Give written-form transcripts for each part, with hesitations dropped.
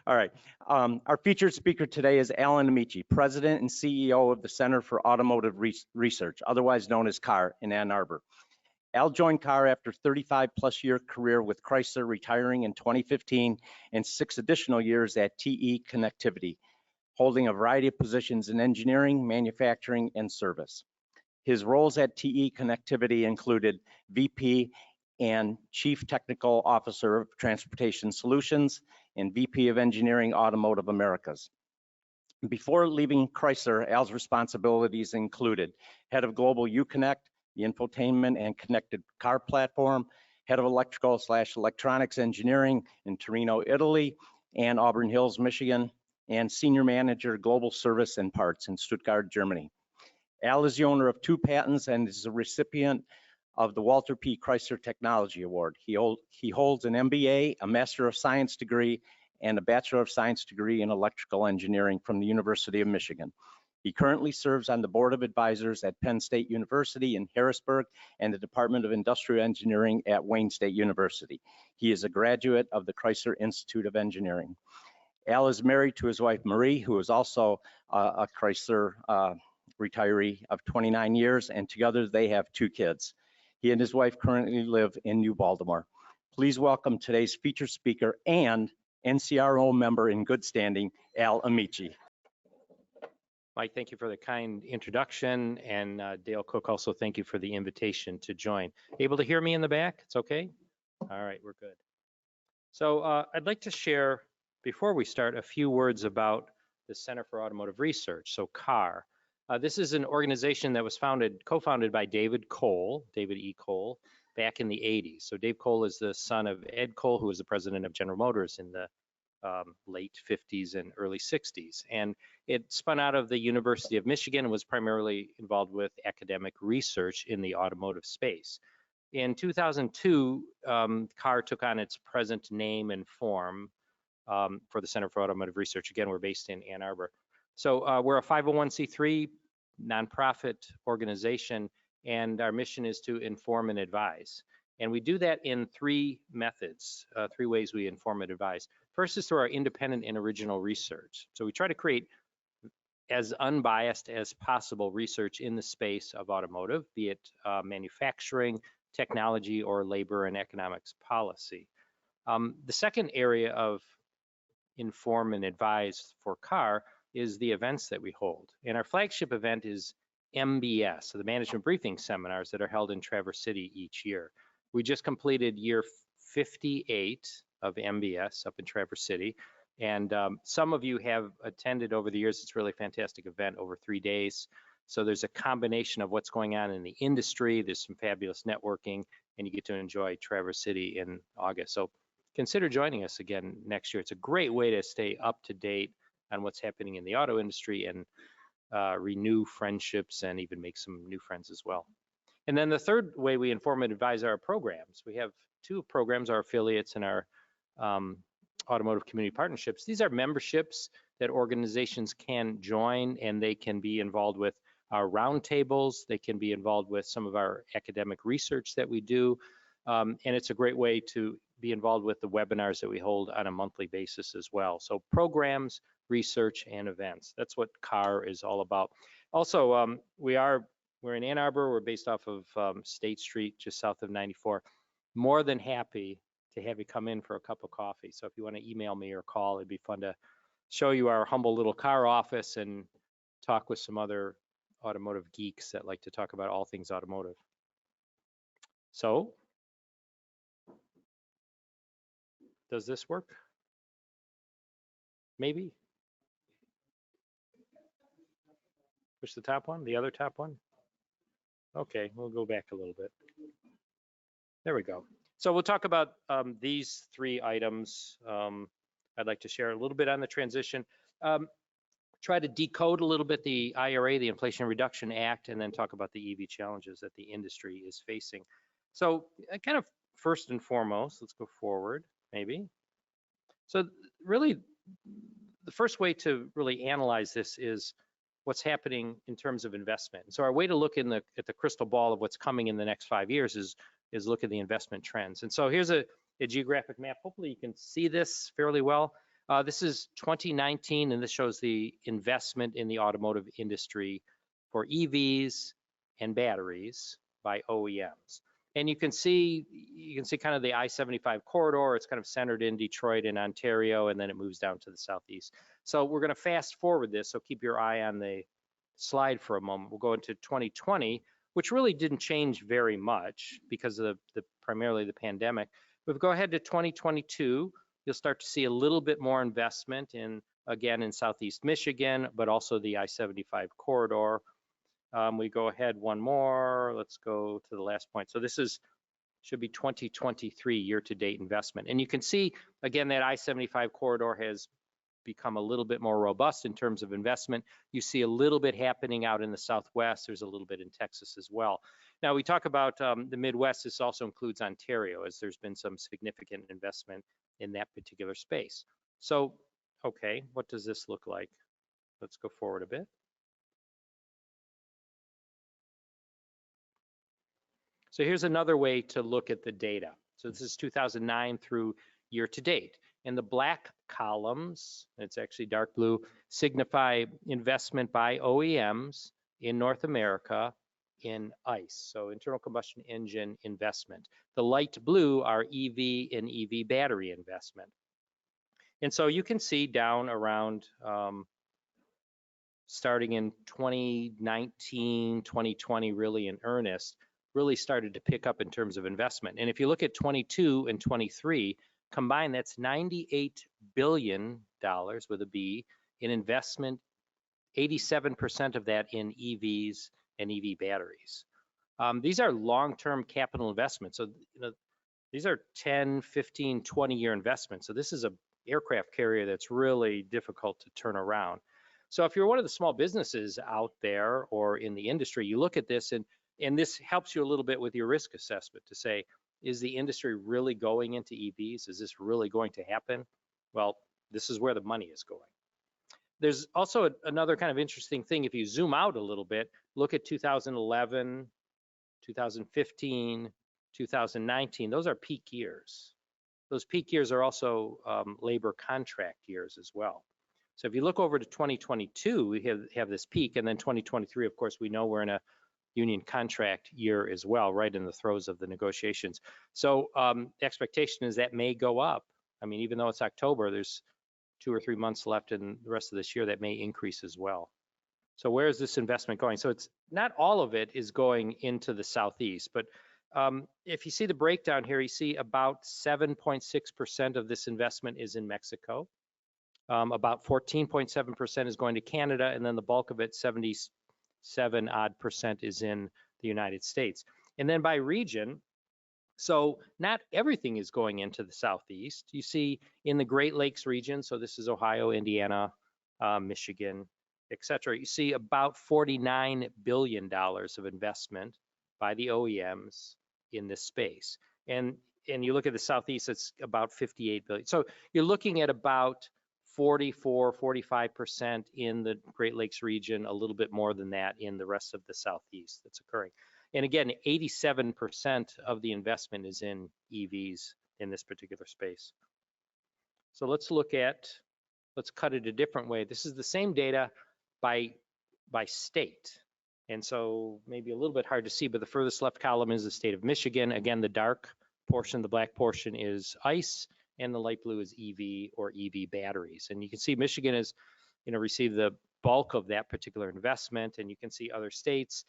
All right. Our featured speaker today is Alan Amici, President and CEO of the Center for Automotive Research, otherwise known as CAR, in Ann Arbor. Al joined CAR after 35-plus-year career with Chrysler, retiring in 2015, and 6 additional years at TE Connectivity, holding a variety of positions in engineering, manufacturing, and service. His roles at TE Connectivity included VP and Chief Technical Officer of Transportation Solutions and VP of Engineering Automotive Americas. Before leaving Chrysler, Al's responsibilities included Head of Global Uconnect, the infotainment and connected car platform, Head of Electrical/Electronics Engineering in Torino, Italy, and Auburn Hills, Michigan, and Senior Manager Global Service and Parts in Stuttgart, Germany. Al is the owner of 2 patents and is a recipient of the Walter P. Chrysler Technology Award. He holds an MBA, a Master of Science degree, and a Bachelor of Science degree in Electrical Engineering from the University of Michigan. He currently serves on the Board of Advisors at Penn State University in Harrisburg and the Department of Industrial Engineering at Wayne State University. He is a graduate of the Chrysler Institute of Engineering. Al is married to his wife, Marie, who is also a Chrysler retiree of 29 years, and together they have 2 kids. He and his wife currently live in New Baltimore. Please welcome today's featured speaker and NCRO member in good standing, Al Amici. Mike, thank you for the kind introduction, and Dale Cook, also thank you for the invitation to join. Able to hear me in the back? It's okay? All right, we're good. So I'd like to share, before we start, a few words about the Center for Automotive Research, so CAR. This is an organization that was co-founded by David E. Cole, back in the 80s. So Dave Cole is the son of Ed Cole, who was the president of General Motors in the late 50s and early 60s. And it spun out of the University of Michigan and was primarily involved with academic research in the automotive space. In 2002, CAR took on its present name and form for the Center for Automotive Research. Again, we're based in Ann Arbor. So we're a 501c3 nonprofit organization, and our mission is to inform and advise. And we do that in 3 methods, 3 ways we inform and advise. First is through our independent and original research. So we try to create as unbiased as possible research in the space of automotive, be it manufacturing, technology, or labor and economics policy. The second area of inform and advise for CAR is the events that we hold. And our flagship event is MBS, so the Management Briefing Seminars that are held in Traverse City each year. We just completed year 58 of MBS up in Traverse City, and some of you have attended over the years. It's a really fantastic event over 3 days. So there's a combination of what's going on in the industry, there's some fabulous networking, and you get to enjoy Traverse City in August. So consider joining us again next year. It's a great way to stay up to date on what's happening in the auto industry and renew friendships and even make some new friends as well. And then the third way we inform and advise our programs. We have 2 programs, our affiliates and our automotive community partnerships. These are memberships that organizations can join, and they can be involved with our roundtables. They can be involved with some of our academic research that we do. And it's a great way to be involved with the webinars that we hold on a monthly basis as well. So programs, research, and events. That's what CAR is all about. Also, we're in Ann Arbor. We're based off of State Street, just south of 94. More than happy to have you come in for a cup of coffee. So if you want to email me or call, it'd be fun to show you our humble little CAR office and talk with some other automotive geeks that like to talk about all things automotive. So, does this work? Maybe. Push the top one, the other top one. Okay, we'll go back a little bit. There we go. So we'll talk about these 3 items. I'd like to share a little bit on the transition, try to decode a little bit the IRA, the Inflation Reduction Act, and then talk about the EV challenges that the industry is facing. So kind of first and foremost, let's go forward, maybe. So really, the first way to really analyze this is what's happening in terms of investment. So our way to look at the crystal ball of what's coming in the next 5 years is look at the investment trends. And so here's a geographic map. Hopefully you can see this fairly well. This is 2019, and this shows the investment in the automotive industry for EVs and batteries by OEMs. And you can see kind of the I-75 corridor. It's kind of centered in Detroit and Ontario, and then it moves down to the southeast. So we're going to fast forward this, so keep your eye on the slide for a moment. We'll go into 2020, which really didn't change very much because of primarily the pandemic. But if we go ahead to 2022, you'll start to see a little bit more investment again in Southeast Michigan, but also the I-75 corridor. We go ahead one more. Let's go to the last point. So this should be 2023 year-to-date investment. And you can see, again, that I-75 corridor has become a little bit more robust in terms of investment. You see a little bit happening out in the Southwest. There's a little bit in Texas as well. Now, we talk about the Midwest. This also includes Ontario, as there's been some significant investment in that particular space. So, okay, what does this look like? Let's go forward a bit. So here's another way to look at the data. So this is 2009 through year to date. And the black columns, it's actually dark blue, signify investment by OEMs in North America in ICE, so internal combustion engine investment. The light blue are EV and EV battery investment. And so you can see down around starting in 2019, 2020, really in earnest, really started to pick up in terms of investment. And if you look at 22 and 23, combined, that's $98 billion with a B in investment, 87% of that in EVs and EV batteries. These are long-term capital investments. So these are 10, 15, 20-year investments. So this is an aircraft carrier that's really difficult to turn around. So if you're one of the small businesses out there or in the industry, you look at this and this helps you a little bit with your risk assessment to say, is the industry really going into EVs? Is this really going to happen? Well, this is where the money is going. There's also another kind of interesting thing. If you zoom out a little bit, look at 2011, 2015, 2019. Those are peak years. Those peak years are also labor contract years as well. So if you look over to 2022, we have this peak, and then 2023, of course, we know we're in a union contract year as well, right in the throes of the negotiations. So the expectation is that may go up. I mean, even though it's October, there's 2 or 3 months left in the rest of this year that may increase as well. So where is this investment going? So it's not all of it is going into the Southeast, but if you see the breakdown here, you see about 7.6% of this investment is in Mexico. About 14.7% is going to Canada, and then the bulk of it, 77% is in the United States. And then by region, so not everything is going into the Southeast. You see in the Great Lakes region, so this is Ohio, Indiana, Michigan, et cetera, you see about $49 billion of investment by the OEMs in this space. And you look at the Southeast, it's about 58 billion. So you're looking at about 44, 45% in the Great Lakes region, a little bit more than that in the rest of the Southeast that's occurring. And again, 87% of the investment is in EVs in this particular space. So let's cut it a different way. This is the same data by state. And so maybe a little bit hard to see, but the furthest left column is the state of Michigan. Again, the dark portion, the black portion is ICE, and the light blue is EV or EV batteries. And you can see Michigan has, received the bulk of that particular investment, and you can see other states,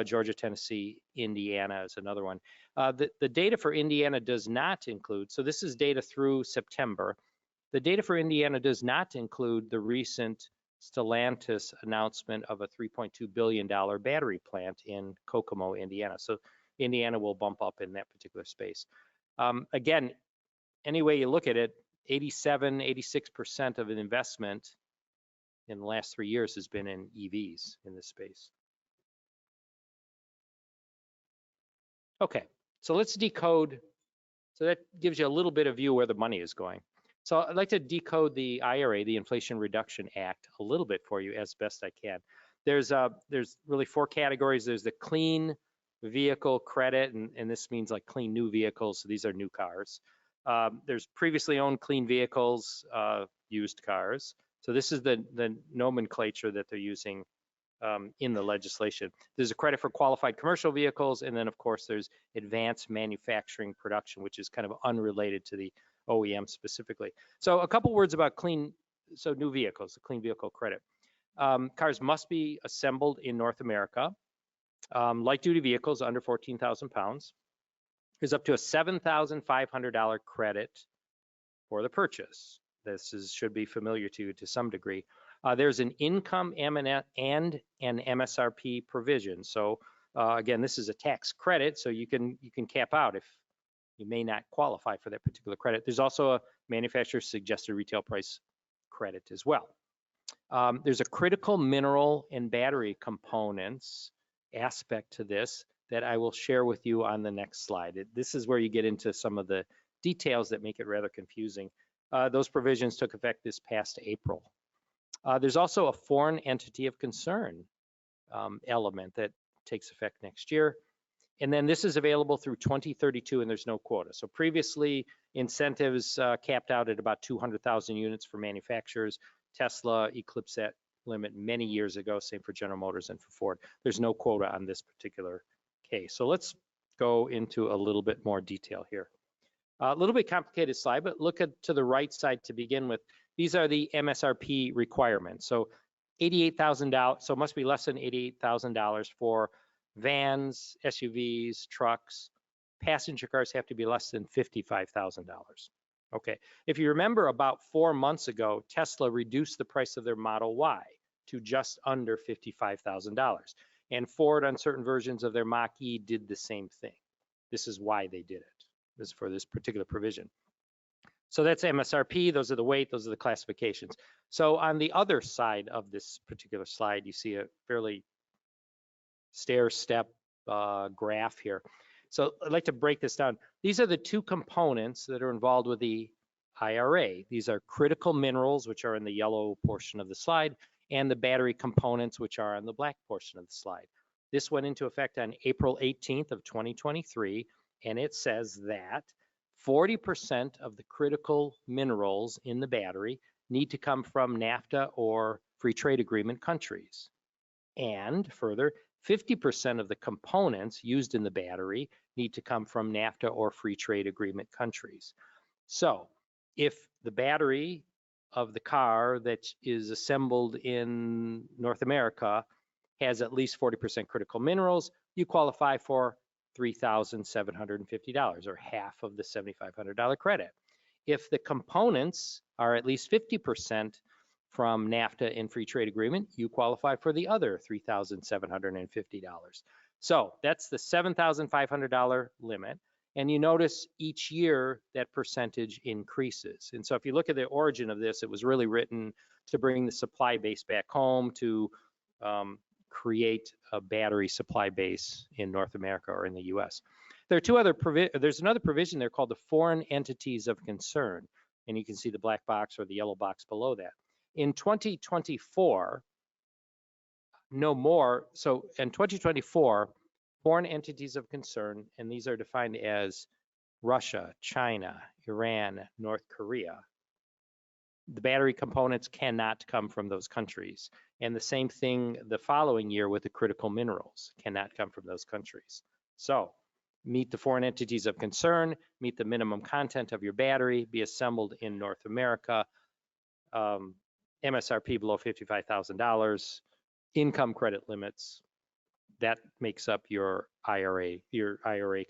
Georgia, Tennessee, Indiana is another one. The data for Indiana does not include, so this is data through September. The data for Indiana does not include the recent Stellantis announcement of a $3.2 billion battery plant in Kokomo, Indiana. So Indiana will bump up in that particular space. Again, any way you look at it, 87, 86% of an investment in the last 3 years has been in EVs in this space. Okay, so let's decode. So that gives you a little bit of view where the money is going. So I'd like to decode the IRA, the Inflation Reduction Act, a little bit for you as best I can. There's really 4 categories. There's the clean vehicle credit, and this means like clean new vehicles. So these are new cars. There's previously owned clean vehicles, used cars. So this is the nomenclature that they're using in the legislation. There's a credit for qualified commercial vehicles, and then of course there's advanced manufacturing production, which is kind of unrelated to the OEM specifically. So a couple words about new vehicles, the clean vehicle credit. Cars must be assembled in North America. Light duty vehicles under 14,000 pounds. There's up to a $7,500 credit for the purchase. Should be familiar to you to some degree. There's an income and an MSRP provision. So again, this is a tax credit, so you can cap out if you may not qualify for that particular credit. There's also a manufacturer suggested retail price credit as well. There's a critical mineral and battery components aspect to this that I will share with you on the next slide. This is where you get into some of the details that make it rather confusing. Those provisions took effect this past April. There's also a foreign entity of concern element that takes effect next year. And then this is available through 2032 and there's no quota. So previously incentives capped out at about 200,000 units for manufacturers. Tesla eclipsed that limit many years ago, same for General Motors and for Ford. There's no quota on this particular case. So let's go into a little bit more detail here. A little bit complicated slide, but look to the right side to begin with. These are the MSRP requirements. So $88,000, so it must be less than $88,000 for vans, SUVs, trucks. Passenger cars have to be less than $55,000. Okay, if you remember about 4 months ago, Tesla reduced the price of their Model Y to just under $55,000. And Ford on certain versions of their Mach-E did the same thing. This is why they did it. This is for this particular provision. So that's MSRP, those are the weight, those are the classifications. So on the other side of this particular slide, you see a fairly stair-step graph here. So I'd like to break this down. These are the two components that are involved with the IRA. These are critical minerals, which are in the yellow portion of the slide, and the battery components, which are on the black portion of the slide. This went into effect on April 18th of 2023, and it says that 40% of the critical minerals in the battery need to come from NAFTA or free trade agreement countries. And further, 50% of the components used in the battery need to come from NAFTA or free trade agreement countries. So if the battery of the car that is assembled in North America has at least 40% critical minerals, you qualify for $3,750 or half of the $7,500 credit. If the components are at least 50% from NAFTA and free trade agreement, you qualify for the other $3,750. So that's the $7,500 limit. And you notice each year that percentage increases. And so if you look at the origin of this, it was really written to bring the supply base back home to create a battery supply base in North America or in the US. There are two other there's another provision there called the foreign entities of concern. And you can see the black box or the yellow box below that. In 2024, no more. So in 2024, foreign entities of concern, and these are defined as Russia, China, Iran, North Korea. The battery components cannot come from those countries. And the same thing the following year with the critical minerals cannot come from those countries. So meet the foreign entities of concern, meet the minimum content of your battery, be assembled in North America, MSRP below $55,000, income credit limits, that makes up your IRA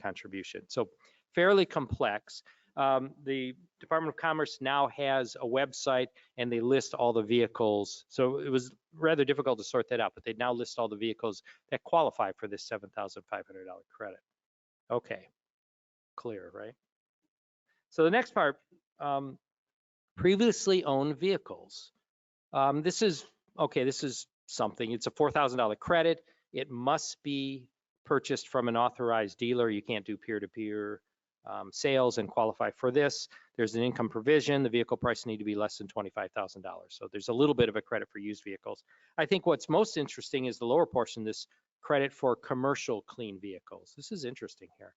contribution. So fairly complex. The Department of Commerce now has a website and they list all the vehicles. So it was rather difficult to sort that out, but they now list all the vehicles that qualify for this $7,500 credit. Okay, clear, right? So the next part, previously owned vehicles. This is something. It's a $4,000 credit. It must be purchased from an authorized dealer. You can't do peer-to-peer sales and qualify for this. There's an income provision. The vehicle price need to be less than $25,000. So there's a little bit of a credit for used vehicles. I think what's most interesting is the lower portion, this credit for commercial clean vehicles. This is interesting here.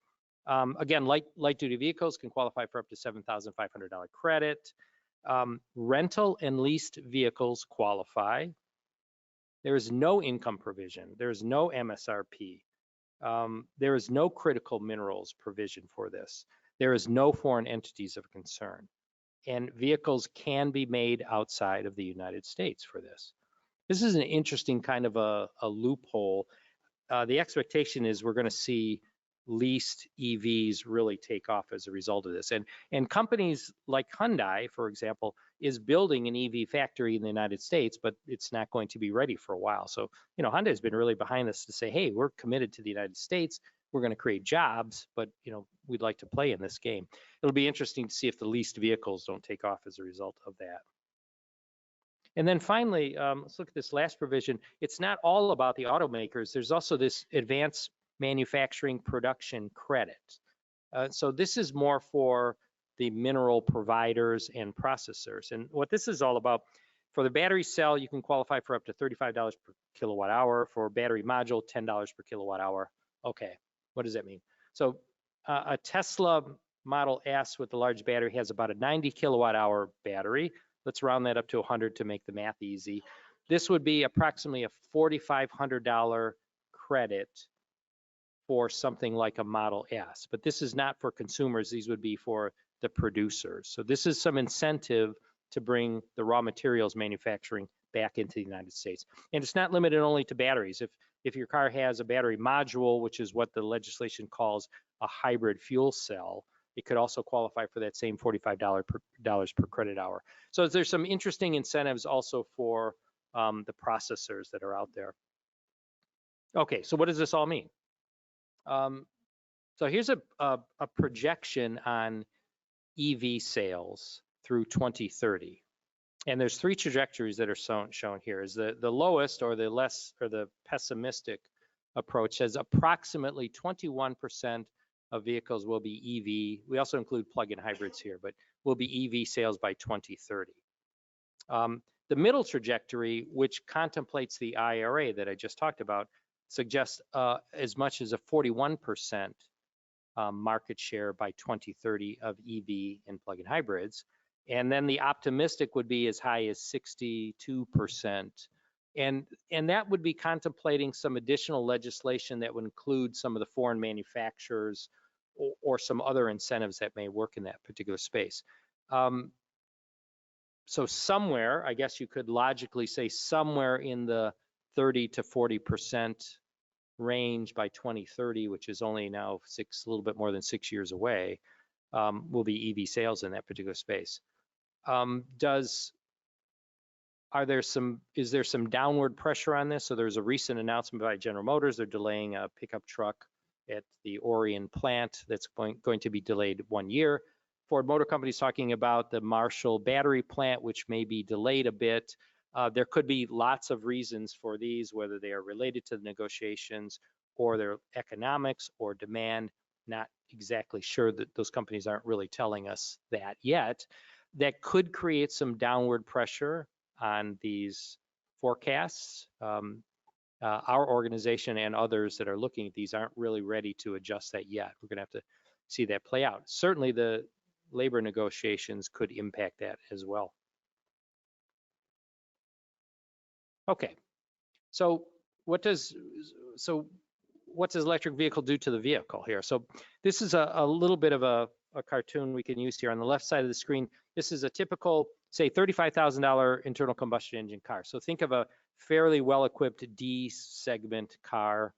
Again, light duty vehicles can qualify for up to $7,500 credit. Rental and leased vehicles qualify. There is no income provision. There is no MSRP. There is no critical minerals provision for this. There is no foreign entities of concern. And vehicles can be made outside of the United States for this. This is an interesting kind of a loophole. The expectation is we're going to see leased EVs really take off as a result of this. And companies like Hyundai, for example, is building an EV factory in the United States, but it's not going to be ready for a while. So, you know, Hyundai has been really behind this to say, hey, we're committed to the United States. We're going to create jobs, but, you know, we'd like to play in this game. It'll be interesting to see if the leased vehicles don't take off as a result of that. And then finally, let's look at this last provision. It's not all about the automakers. There's also this advanced manufacturing production credit. So this is more for the mineral providers and processors. And what this is all about, for the battery cell, you can qualify for up to $35 per kilowatt hour. For battery module, $10 per kilowatt hour. Okay, what does that mean? So a Tesla Model S with the large battery has about a 90 kilowatt hour battery. Let's round that up to 100 to make the math easy. This would be approximately a $4,500 credit for something like a Model S, but this is not for consumers. These would be for the producers. So this is some incentive to bring the raw materials manufacturing back into the United States. And it's not limited only to batteries. If your car has a battery module, which is what the legislation calls a hybrid fuel cell, it could also qualify for that same $45 per credit hour. So there's some interesting incentives also for the processors that are out there. Okay, so what does this all mean? So here's a projection on EV sales through 2030. And there's three trajectories that are shown here. Is the lowest or the pessimistic approach says approximately 21% of vehicles will be EV. We also include plug-in hybrids here, but will be EV sales by 2030. The middle trajectory, which contemplates the IRA that I just talked about, suggests as much as a 41% market share by 2030 of EV and plug-in hybrids. And then the optimistic would be as high as 62%. And that would be contemplating some additional legislation that would include some of the foreign manufacturers or some other incentives that may work in that particular space. So somewhere, I guess you could logically say somewhere in the 30 to 40% range by 2030, which is only now a little bit more than 6 years away, will be EV sales in that particular space. Is there some downward pressure on this? So there's a recent announcement by General Motors. They're delaying a pickup truck at the Orion plant that's going to be delayed 1 year. Ford Motor Company is talking about the Marshall battery plant, which may be delayed a bit. There could be lots of reasons for these, whether they are related to the negotiations or their economics or demand. Not exactly sure. That those companies aren't really telling us that yet. That could create some downward pressure on these forecasts. Our organization and others that are looking at these aren't really ready to adjust that yet. We're going to have to see that play out. Certainly the labor negotiations could impact that as well. Okay, so what does electric vehicle do to the vehicle here? So this is a little bit of a cartoon we can use here. On the left side of the screen, this is a typical, say, $35,000 internal combustion engine car. So think of a fairly well-equipped D segment car,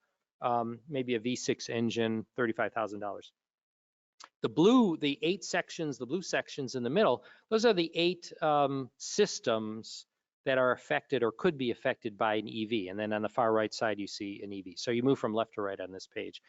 maybe a V6 engine, $35,000. The blue sections in the middle, those are the 8 systems that are affected or could be affected by an EV. And then on the far right side, you see an EV. So you move from left to right on this page.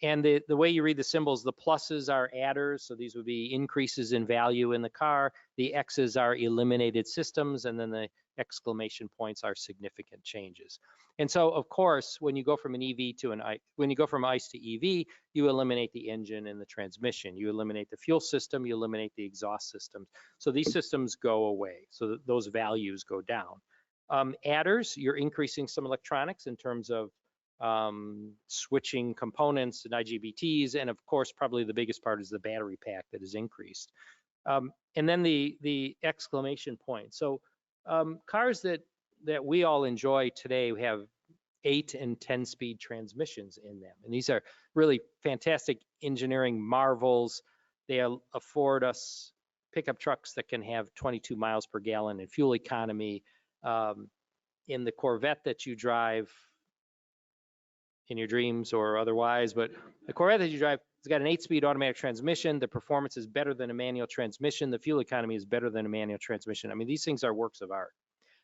And the way you read the symbols, the pluses are adders. So these would be increases in value in the car. The X's are eliminated systems. And then the exclamation points are significant changes. And so, of course, when you go from ICE to EV, you eliminate the engine and the transmission. You eliminate the fuel system. You eliminate the exhaust systems. So these systems go away. So those values go down. Adders, you're increasing some electronics in terms of switching components and IGBTs, and of course, probably the biggest part is the battery pack that has increased. And then the exclamation point. So cars that we all enjoy today have 8 and 10 speed transmissions in them. And these are really fantastic engineering marvels. They afford us pickup trucks that can have 22 miles per gallon in fuel economy. In the Corvette that you drive in your dreams or otherwise, but the Corvette that you drive, it's got an 8-speed automatic transmission. The performance is better than a manual transmission. The fuel economy is better than a manual transmission. I mean, these things are works of art.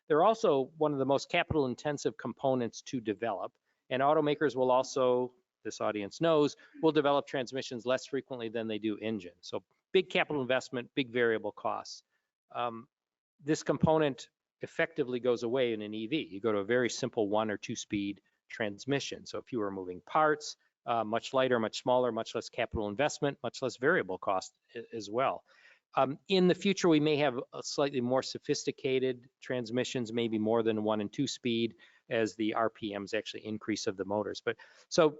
They're also one of the most capital intensive components to develop, and automakers will also, this audience knows, will develop transmissions less frequently than they do engines. So big capital investment, big variable costs. This component effectively goes away in an EV. You go to a very simple 1 or 2 speed transmission. So fewer moving parts, much lighter, much smaller, much less capital investment, much less variable cost as well. In the future, we may have a slightly more sophisticated transmissions, maybe more than 1 and 2 speed, as the RPMs actually increase of the motors. But so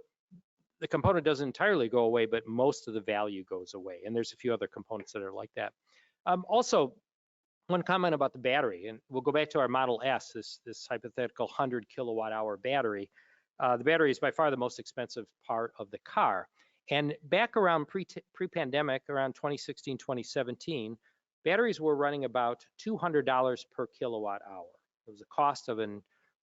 the component doesn't entirely go away, but most of the value goes away. And there's a few other components that are like that. Also, one comment about the battery, and we'll go back to our Model S, this hypothetical 100 kilowatt hour battery. The battery is by far the most expensive part of the car. And back around pre-pandemic, around 2016, 2017, batteries were running about $200 per kilowatt hour. It was the cost of a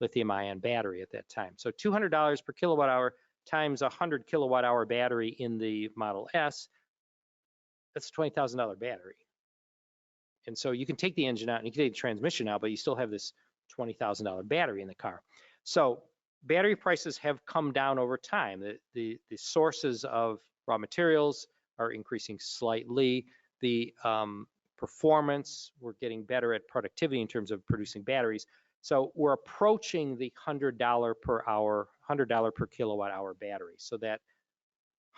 lithium-ion battery at that time. So $200 per kilowatt hour times a 100 kilowatt hour battery in the Model S, that's a $20,000 battery. And so you can take the engine out and you can take the transmission out, but you still have this $20,000 battery in the car. So battery prices have come down over time. The sources of raw materials are increasing slightly. The performance, we're getting better at productivity in terms of producing batteries. So we're approaching the $100 per hour, $100 per kilowatt hour battery. So that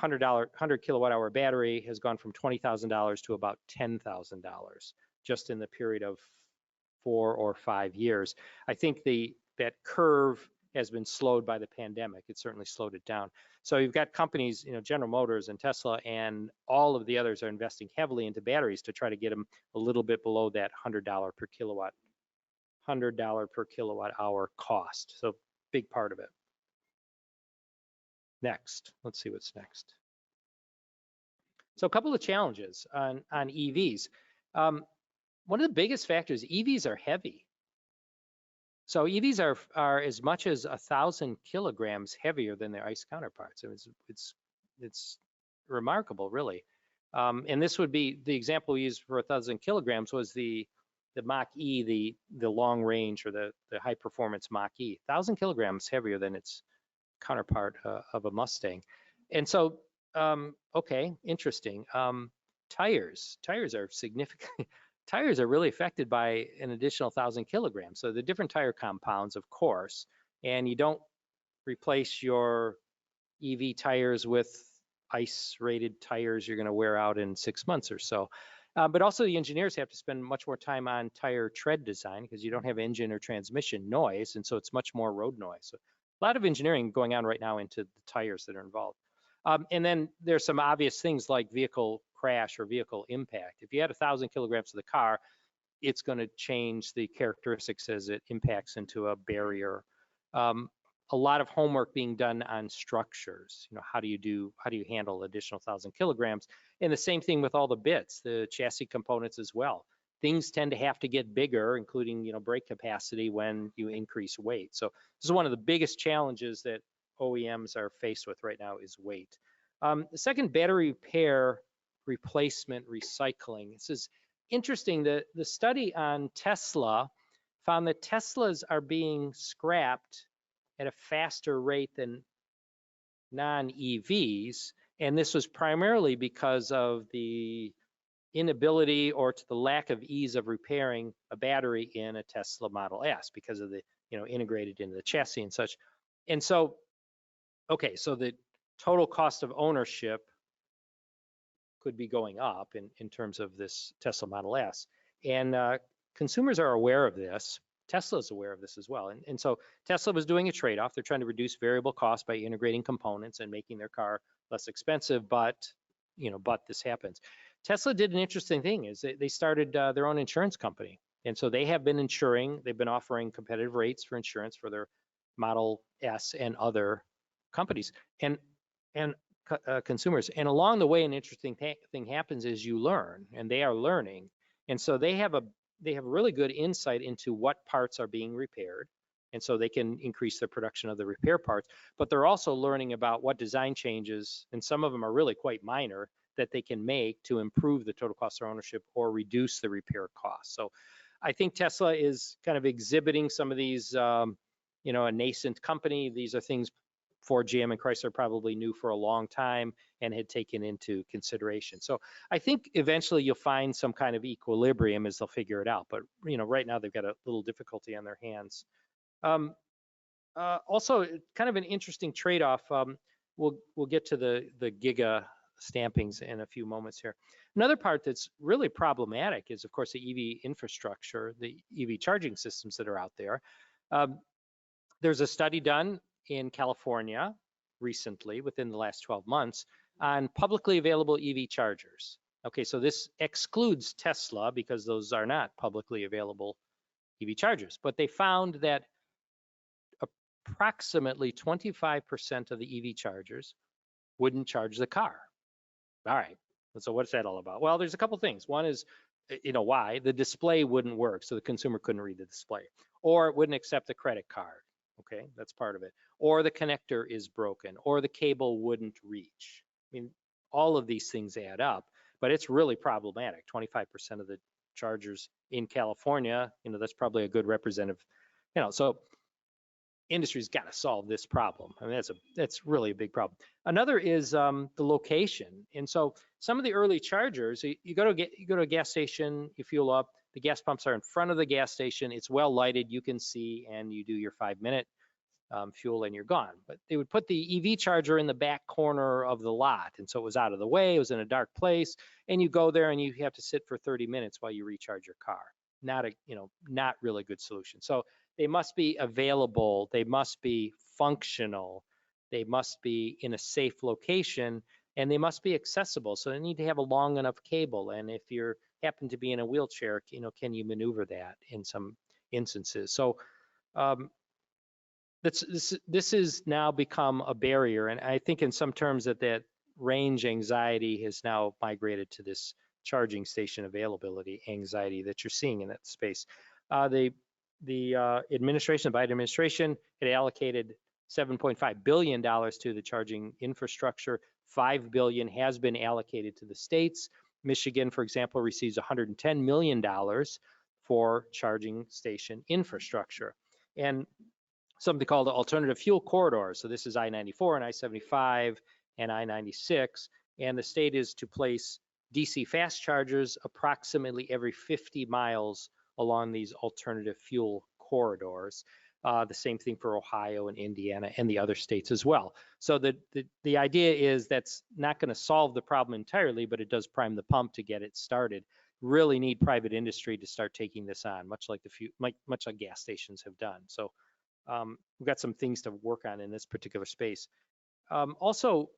$100 kilowatt hour battery has gone from $20,000 to about $10,000 just in the period of 4 or 5 years. I think that curve has been slowed by the pandemic. It certainly slowed it down. So you've got companies, General Motors and Tesla and all of the others are investing heavily into batteries to try to get them a little bit below that $100 per kilowatt hour cost. So big part of it. Next, let's see what's next. So a couple of challenges on EVs. One of the biggest factors, EVs are heavy. So EVs are as much as 1,000 kilograms heavier than their ICE counterparts. It's remarkable, really. And this would be the example we used for 1,000 kilograms was the Mach-E, the long range or the high performance Mach-E. 1,000 kilograms heavier than its counterpart of a Mustang. And so, okay, interesting. Tires are significant. Tires are really affected by an additional 1,000 kilograms. So the different tire compounds, of course, and you don't replace your EV tires with ICE rated tires you're going to wear out in 6 months or so. But also the engineers have to spend much more time on tire tread design because you don't have engine or transmission noise. And so it's much more road noise. So a lot of engineering going on right now into the tires that are involved. And then there's some obvious things like vehicle crash or vehicle impact. If you add 1,000 kilograms to the car, it's going to change the characteristics as it impacts into a barrier. A lot of homework being done on structures. How do you handle additional 1,000 kilograms? And the same thing with all the bits, the chassis components as well. Things tend to have to get bigger, including brake capacity when you increase weight. So this is one of the biggest challenges that OEMs are faced with right now is weight. The second, battery repair, replacement, recycling. This is interesting. The study on Tesla found that Teslas are being scrapped at a faster rate than non-EVs. And this was primarily because of the inability or to the lack of ease of repairing a battery in a Tesla Model S because of the, integrated into the chassis and such. And so, okay, so the total cost of ownership could be going up in terms of this Tesla Model S. And consumers are aware of this. Tesla is aware of this as well. And so Tesla was doing a trade-off. They're trying to reduce variable costs by integrating components and making their car less expensive, but this happens. Tesla did an interesting thing, is they started their own insurance company. And so they have been insuring, they've been offering competitive rates for insurance for their Model S and other companies and consumers. And along the way, an interesting thing happens is you learn, and they are learning. And so they have really good insight into what parts are being repaired. And so they can increase their production of the repair parts, but they're also learning about what design changes, and some of them are really quite minor, that they can make to improve the total cost of ownership or reduce the repair costs. So I think Tesla is kind of exhibiting some of these, a nascent company. These are things Ford, GM, and Chrysler probably knew for a long time and had taken into consideration. So I think eventually you'll find some kind of equilibrium as they'll figure it out. But right now they've got a little difficulty on their hands. Also, kind of an interesting trade-off. We'll get to the giga stampings in a few moments here. Another part that's really problematic is, of course, the EV infrastructure, the EV charging systems that are out there. There's a study done in California recently, within the last 12 months, on publicly available EV chargers. Okay, so this excludes Tesla because those are not publicly available EV chargers, but they found that approximately 25% of the EV chargers wouldn't charge the car. All right, so what's that all about? Well, there's a couple things. One is, why? The display wouldn't work, so the consumer couldn't read the display. Or it wouldn't accept a credit card. Okay, that's part of it. Or the connector is broken, or the cable wouldn't reach. I mean, all of these things add up, but it's really problematic. 25% of the chargers in California, that's probably a good representative, so industry's got to solve this problem. I mean, that's really a big problem. Another is the location. And so some of the early chargers, you go to a gas station, you fuel up, the gas pumps are in front of the gas station, it's well lighted, you can see, and you do your 5-minute fuel and you're gone. But they would put the EV charger in the back corner of the lot. And so it was out of the way, it was in a dark place, and you go there and you have to sit for 30 minutes while you recharge your car. Not really good solution. So they must be available, they must be functional, they must be in a safe location, and they must be accessible. So they need to have a long enough cable. And if you happen to be in a wheelchair, can you maneuver that in some instances? So this has now become a barrier. And I think in some terms that range anxiety has now migrated to this charging station availability anxiety that you're seeing in that space. The administration, the Biden administration, had allocated $7.5 billion to the charging infrastructure. $5 billion has been allocated to the states. Michigan, for example, receives $110 million for charging station infrastructure. And something called the alternative fuel corridor. So this is I-94 and I-75 and I-96. And the state is to place DC fast chargers approximately every 50 miles along these alternative fuel corridors. The same thing for Ohio and Indiana and the other states as well. So the idea is that's not going to solve the problem entirely, but it does prime the pump to get it started. Really need private industry to start taking this on, much like gas stations have done. So we've got some things to work on in this particular space. Also,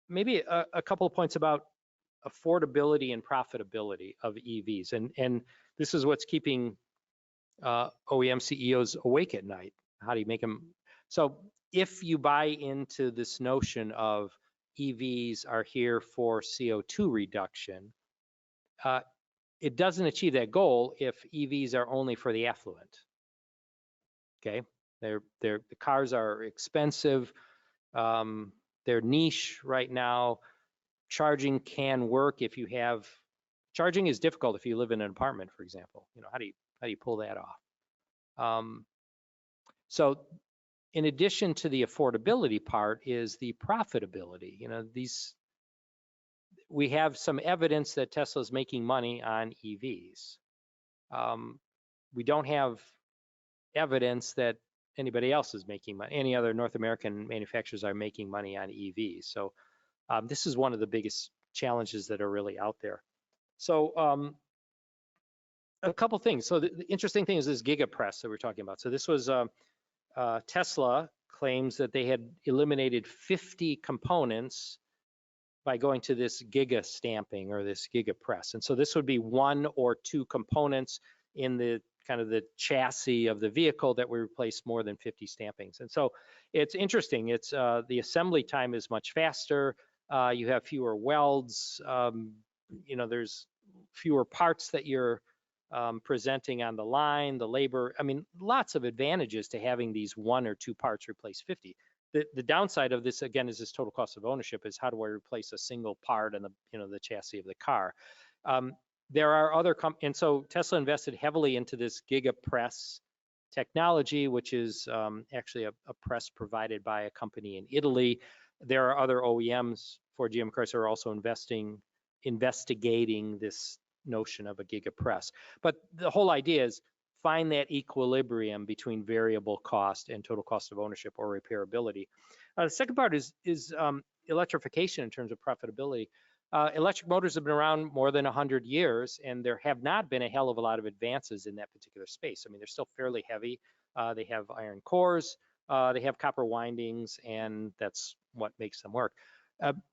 maybe a couple of points about affordability and profitability of EVs. And this is what's keeping OEM CEOs awake at night. How do you make them? So if you buy into this notion of EVs are here for CO2 reduction, it doesn't achieve that goal if EVs are only for the affluent. Okay, the cars are expensive. They're niche right now. Charging can work if you have. Charging is difficult if you live in an apartment, for example. How do you pull that off? So in addition to the affordability part is the profitability. We have some evidence that Tesla's making money on EVs. We don't have evidence that anybody else is making money. Any other North American manufacturers are making money on EVs. So this is one of the biggest challenges that are really out there. So a couple things. So the interesting thing is this gigapress that we're talking about. So this was Tesla claims that they had eliminated 50 components by going to this giga stamping or this giga press. And so this would be 1 or 2 components in the kind of the chassis of the vehicle that would replace more than 50 stampings. And so it's interesting. It's the assembly time is much faster. You have fewer welds. You know, there's fewer parts that you're presenting on the line, the labor. I mean, lots of advantages to having these 1 or 2 parts replace 50. The downside of this, again, is this total cost of ownership is how do I replace a single part in the, you know, the chassis of the car. There are other, and so Tesla invested heavily into this giga press technology, which is actually a press provided by a company in Italy. There are other OEMs for GM Chrysler are also investigating this notion of a giga press. But the whole idea is find that equilibrium between variable cost and total cost of ownership or repairability. The second part is electrification in terms of profitability. Electric motors have been around more than 100 years, and there have not been a hell of a lot of advances in that particular space. I mean, they're still fairly heavy. They have iron cores, they have copper windings, and that's what makes them work.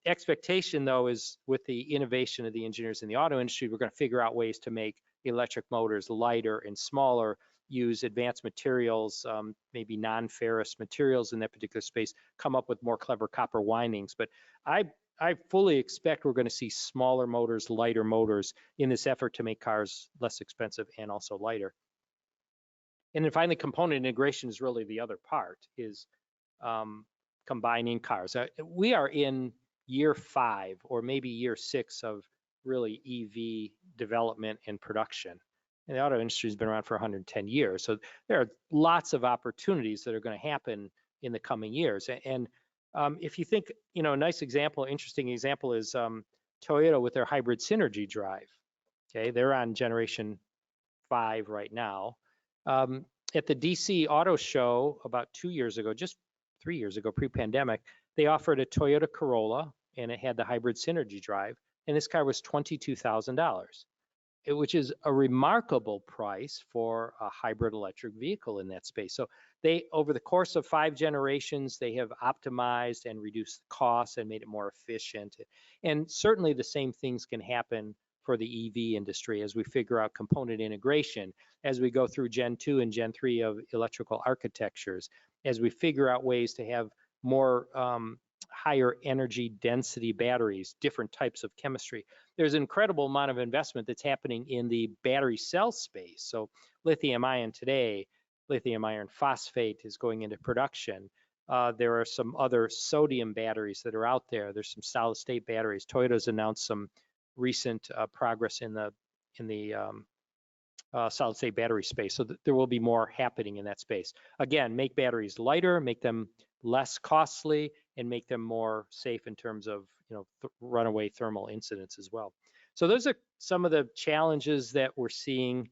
Expectation, though, is with the innovation of the engineers in the auto industry, we're going to figure out ways to make electric motors lighter and smaller, use advanced materials, maybe non-ferrous materials in that particular space, come up with more clever copper windings. But I fully expect we're going to see smaller motors, lighter motors in this effort to make cars less expensive and also lighter. And then finally, component integration is really the other part, is combining cars. We are in year 5 or maybe year 6 of really EV development and production. And the auto industry has been around for 110 years. So there are lots of opportunities that are going to happen in the coming years. And if you think, you know, a nice example, interesting example is Toyota with their hybrid synergy drive. Okay, they're on generation 5 right now. At the DC Auto Show about 2 years ago, just 3 years ago, pre-pandemic, they offered a Toyota Corolla, and it had the hybrid synergy drive, and this car was $22,000, which is a remarkable price for a hybrid electric vehicle in that space. So they, over the course of 5 generations, they have optimized and reduced costs and made it more efficient. And certainly the same things can happen for the EV industry as we figure out component integration, as we go through Gen 2 and Gen 3 of electrical architectures, as we figure out ways to have more higher energy density batteries, different types of chemistry. There's an incredible amount of investment that's happening in the battery cell space. So lithium ion today, lithium iron phosphate is going into production. There are some other sodium batteries that are out there. There's some solid state batteries. Toyota's announced some recent progress in the solid state battery space. So there will be more happening in that space. Again, make batteries lighter, make them less costly, and make them more safe in terms of, you know, runaway thermal incidents as well. So those are some of the challenges that we're seeing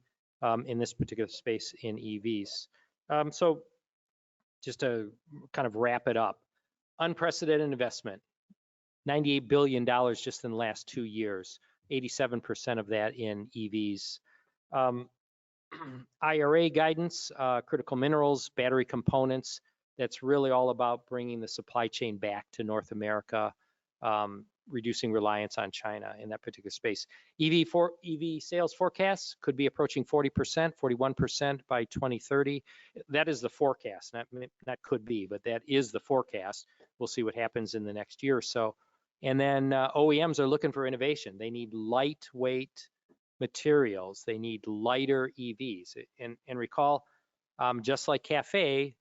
in this particular space in EVs. So just to kind of wrap it up, unprecedented investment, $98 billion just in the last 2 years, 87% of that in EVs. IRA guidance, critical minerals, battery components, that's really all about bringing the supply chain back to North America, reducing reliance on China in that particular space. EV sales forecasts could be approaching 40%, 41% by 2030. That is the forecast, not could be, but that is the forecast. We'll see what happens in the next year or so. And then OEMs are looking for innovation. They need lightweight materials. They need lighter EVs. And recall, just like CAFE,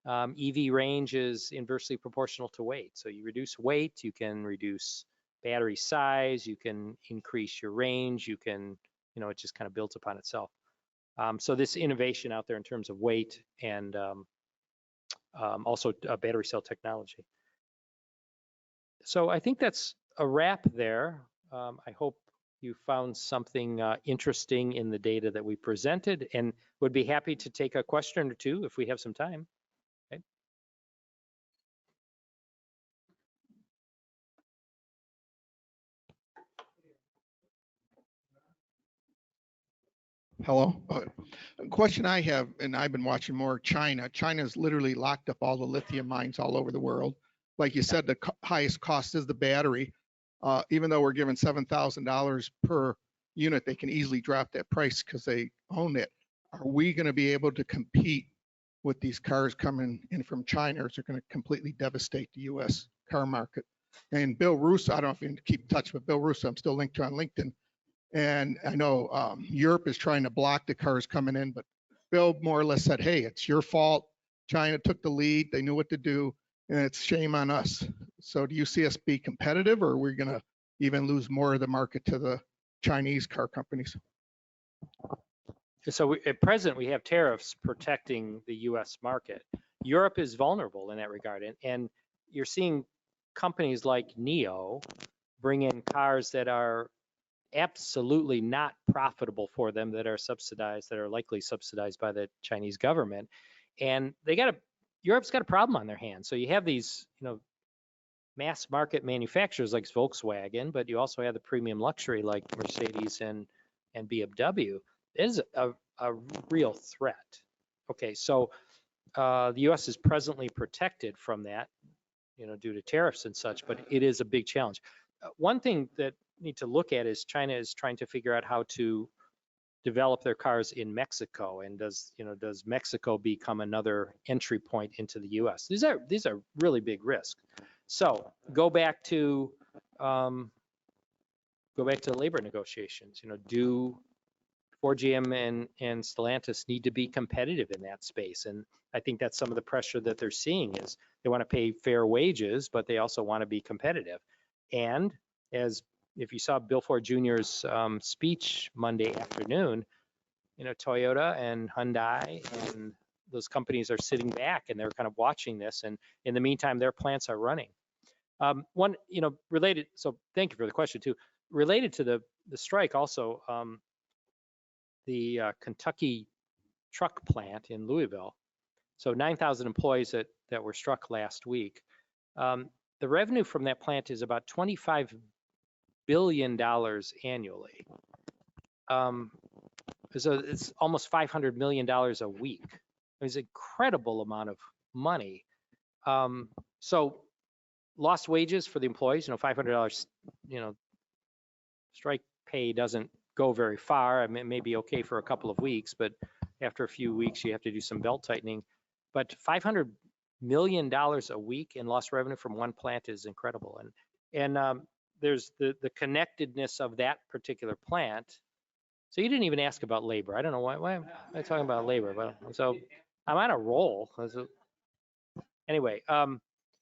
EV range is inversely proportional to weight. So you reduce weight, you can reduce battery size, you can increase your range, you can, you know, it just kind of builds upon itself. So this innovation out there in terms of weight and also battery cell technology. So I think that's a wrap there. I hope you found something interesting in the data that we presented, and would be happy to take a question or two if we have some time. Okay. Hello. A question I have, and I've been watching more China. China's literally locked up all the lithium mines all over the world. Like you said, the highest cost is the battery. Even though we're given $7,000 per unit, they can easily drop that price because they own it. Are we going to be able to compete with these cars coming in from China, or is it going to completely devastate the U.S. car market? And Bill Russo, I don't know if you can keep in touch with Bill Russo. I'm still linked to on LinkedIn. And I know Europe is trying to block the cars coming in, but Bill more or less said, hey, it's your fault. China took the lead. They knew what to do, and it's shame on us. So do you see us be competitive, or are we going to even lose more of the market to the Chinese car companies? So at present, we have tariffs protecting the U.S. market. Europe is vulnerable in that regard. And you're seeing companies like NIO bring in cars that are absolutely not profitable for them, that are subsidized, that are likely subsidized by the Chinese government. And Europe's got a problem on their hands. So you have these, mass market manufacturers like Volkswagen, but you also have the premium luxury like Mercedes and BMW. It is a real threat. Okay, so the U.S. is presently protected from that, due to tariffs and such, but it is a big challenge. One thing that we need to look at is China is trying to figure out how to develop their cars in Mexico, and does Mexico become another entry point into the U.S.? These are really big risks. So go back to labor negotiations. Do Ford, GM, and Stellantis need to be competitive in that space? And I think that's some of the pressure that they're seeing is they want to pay fair wages, but they also want to be competitive. And if you saw Bill Ford Jr.'s speech Monday afternoon, Toyota and Hyundai and those companies are sitting back and they're kind of watching this. And in the meantime, their plants are running. One, related, so thank you for the question too. Related to the strike also, the Kentucky truck plant in Louisville. So 9,000 employees that were struck last week. The revenue from that plant is about $25 billion annually. So it's almost $500 million a week. It's an incredible amount of money. So lost wages for the employees, $500, strike pay doesn't go very far. I mean, it may be okay for a couple of weeks, but after a few weeks, you have to do some belt tightening. But $500 million a week in lost revenue from one plant is incredible. And there's the connectedness of that particular plant. So you didn't even ask about labor. I don't know why am I talking about labor, but so I'm on a roll. Anyway,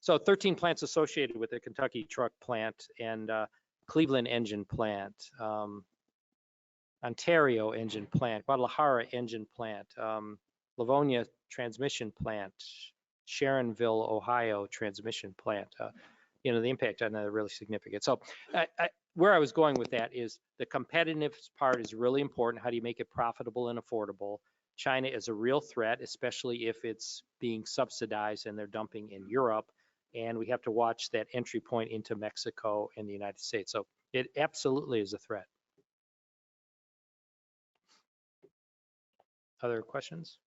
so 13 plants associated with the Kentucky truck plant, and Cleveland engine plant, Ontario engine plant, Guadalajara engine plant, Livonia transmission plant, Sharonville, Ohio transmission plant. The impact on that is really significant. So where I was going with that is the competitive part is really important. How do you make it profitable and affordable? China is a real threat, especially if it's being subsidized and they're dumping in Europe. And we have to watch that entry point into Mexico and the United States. So it absolutely is a threat. Other questions?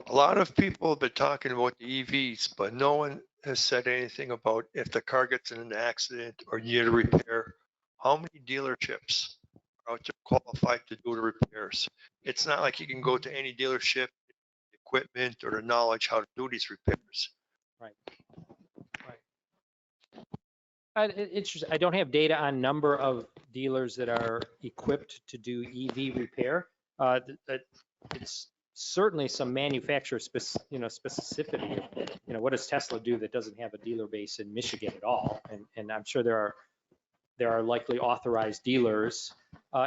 A lot of people have been talking about the EVs, but no one has said anything about if the car gets in an accident or need a repair, how many dealerships are out there qualified to do the repairs? It's not like you can go to any dealership, equipment or the knowledge how to do these repairs. Right. Interesting. I don't have data on number of dealers that are equipped to do EV repair. It's certainly some manufacturer specificity. What does Tesla do that doesn't have a dealer base in Michigan at all? And I'm sure there are likely authorized dealers.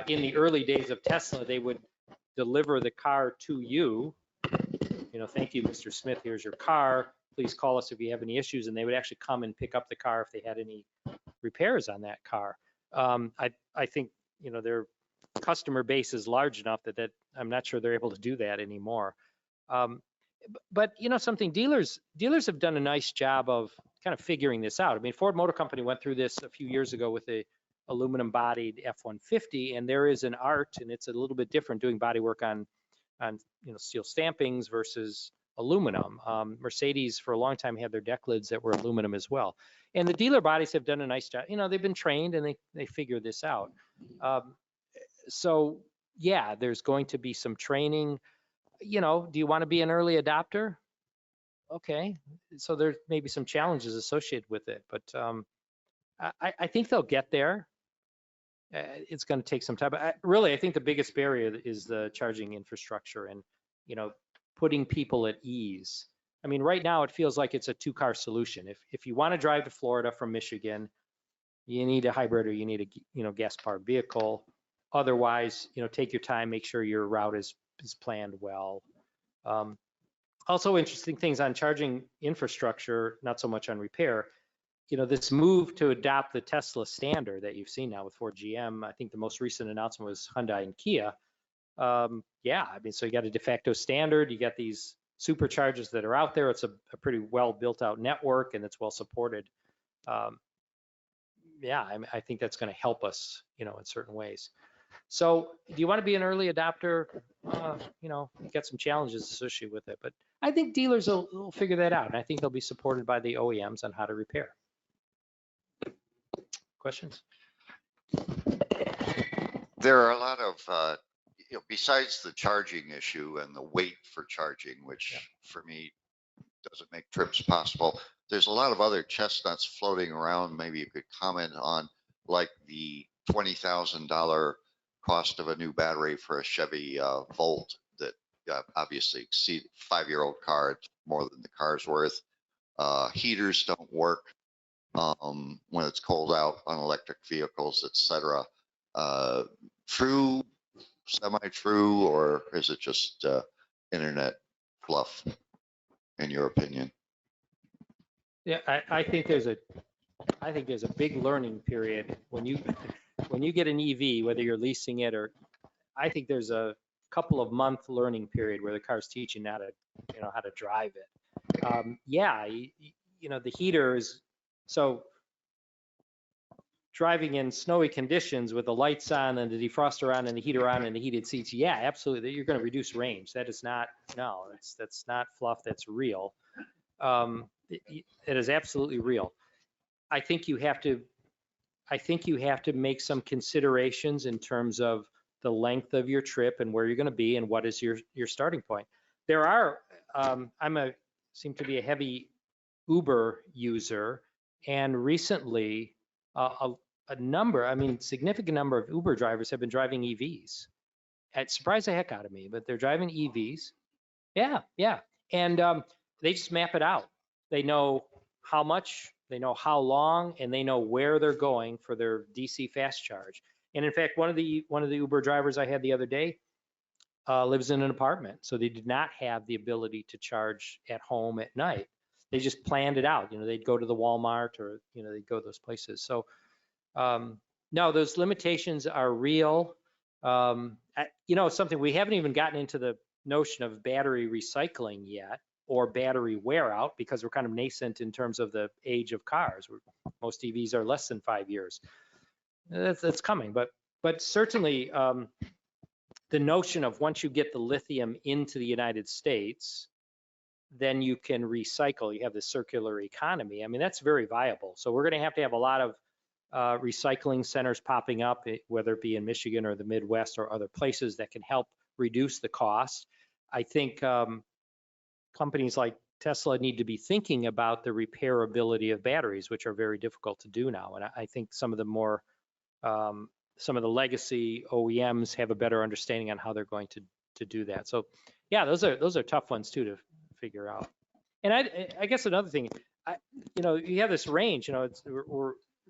In the early days of Tesla, they would deliver the car to you. Thank you, Mr. Smith. Here's your car. Please call us if you have any issues. And they would actually come and pick up the car if they had any repairs on that car. I think their customer base is large enough that I'm not sure they're able to do that anymore. But something, dealers have done a nice job of kind of figuring this out. I mean, Ford Motor Company went through this a few years ago with the aluminum bodied F-150, and there is an art, and it's a little bit different doing body work on steel stampings versus aluminum. Mercedes for a long time had their deck lids that were aluminum as well. And the dealer bodies have done a nice job. They've been trained and they figure this out. So yeah, there's going to be some training. Do you want to be an early adopter? Okay, so there may be some challenges associated with it, but I think they'll get there. It's going to take some time. But I think the biggest barrier is the charging infrastructure and, putting people at ease. I mean, right now it feels like it's a two-car solution. If you want to drive to Florida from Michigan, you need a hybrid or you need a gas-powered vehicle. Otherwise, take your time, make sure your route is planned well. Also interesting things on charging infrastructure, not so much on repair. This move to adopt the Tesla standard that you've seen now with Ford, GM, I think the most recent announcement was Hyundai and Kia. So you got a de facto standard, you got these superchargers that are out there. It's a pretty well built out network and it's well supported. I think that's going to help us, in certain ways. So do you want to be an early adopter? You got some challenges associated with it, but I think dealers will figure that out. And I think they'll be supported by the OEMs on how to repair. Questions? There are a lot of, besides the charging issue and the wait for charging, which for me doesn't make trips possible, there's a lot of other chestnuts floating around. Maybe you could comment on, like the $20,000 cost of a new battery for a Chevy Volt that obviously exceed 5-year-old car. It's more than the car's worth. Heaters don't work when it's cold out on electric vehicles, etc. True, semi-true, or is it just internet fluff, in your opinion? Yeah, I think there's a big learning period when you get an EV, whether you're leasing it or, I think there's a couple of month learning period where the car's teaching how to drive it. The heater is, so driving in snowy conditions with the lights on and the defroster on and the heater on and the heated seats, yeah, absolutely, you're going to reduce range. That is not, that's not fluff, that's real. It is absolutely real. I think you have to make some considerations in terms of the length of your trip and where you're going to be and what is your starting point. There are, seem to be a heavy Uber user, and recently significant number of Uber drivers have been driving EVs. It surprised the heck out of me, but they're driving EVs. Yeah. And they just map it out. They know how much, they know how long, and they know where they're going for their DC fast charge. And in fact, one of the Uber drivers I had the other day lives in an apartment, so they did not have the ability to charge at home at night. They just planned it out. They'd go to the Walmart or they'd go to those places. So no, those limitations are real. Something we haven't even gotten into the notion of battery recycling yet, or battery wear out, because we're kind of nascent in terms of the age of cars. Most EVs are less than 5 years. That's coming, but certainly the notion of once you get the lithium into the United States, then you can recycle. You have the circular economy. I mean, that's very viable. So we're going to have a lot of recycling centers popping up, whether it be in Michigan or the Midwest or other places that can help reduce the cost. I think companies like Tesla need to be thinking about the repairability of batteries, which are very difficult to do now. And I think some of the legacy OEMs have a better understanding on how they're going to do that. So yeah, those are tough ones too to figure out. And I guess another thing, you have this range,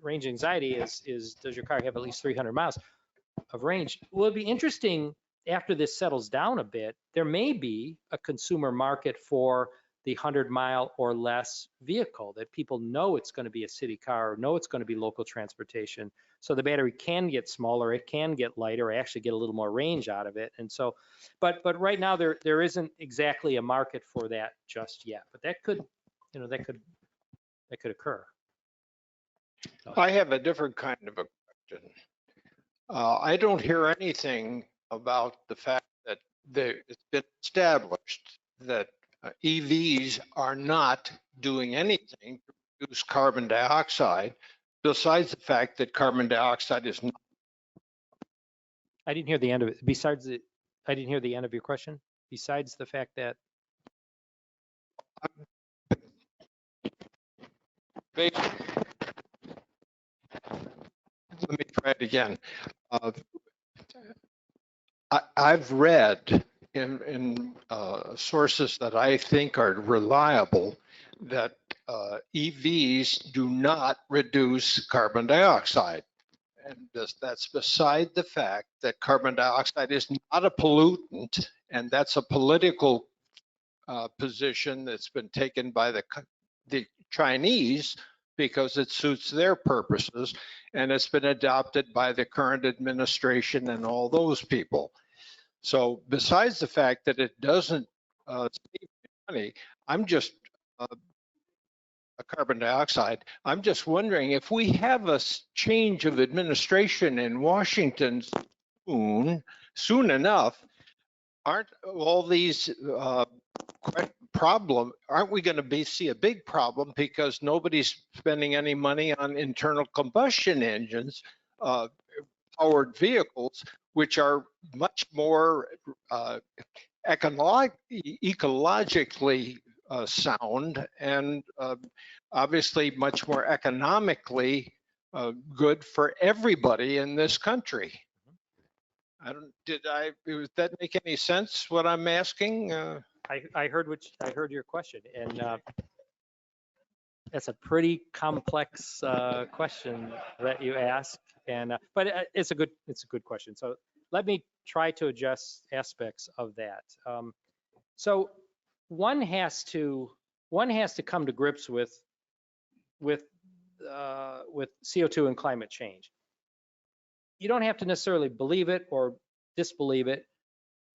range anxiety is does your car have at least 300 miles of range? Well, it'd be interesting after this settles down a bit, there may be a consumer market for the 100-mile or less vehicle that people know it's going to be a city car, or know it's going to be local transportation. So the battery can get smaller, it can get lighter, actually get a little more range out of it. And so, but right now there isn't exactly a market for that just yet. But that could occur. I have a different kind of a question. I don't hear anything about the fact that it's been established that EVs are not doing anything to reduce carbon dioxide, besides the fact that carbon dioxide is not. I didn't hear the end of it. I didn't hear the end of your question. Besides the fact that, Let me try it again. I've read in sources that I think are reliable that EVs do not reduce carbon dioxide. And that's beside the fact that carbon dioxide is not a pollutant, and that's a political position that's been taken by the Chinese because it suits their purposes, and it's been adopted by the current administration and all those people. So besides the fact that it doesn't save money, I'm just a carbon dioxide. I'm just wondering if we have a change of administration in Washington soon enough, aren't all these aren't we going to see a big problem because nobody's spending any money on internal combustion engines, powered vehicles, which are much more ecologically sound and obviously much more economically good for everybody in this country. Did that make any sense what I'm asking? I heard your question, and that's a pretty complex question that you ask, and but it's a good question. So let me try to address aspects of that. So one has to come to grips with CO2 and climate change. You don't have to necessarily believe it or disbelieve it.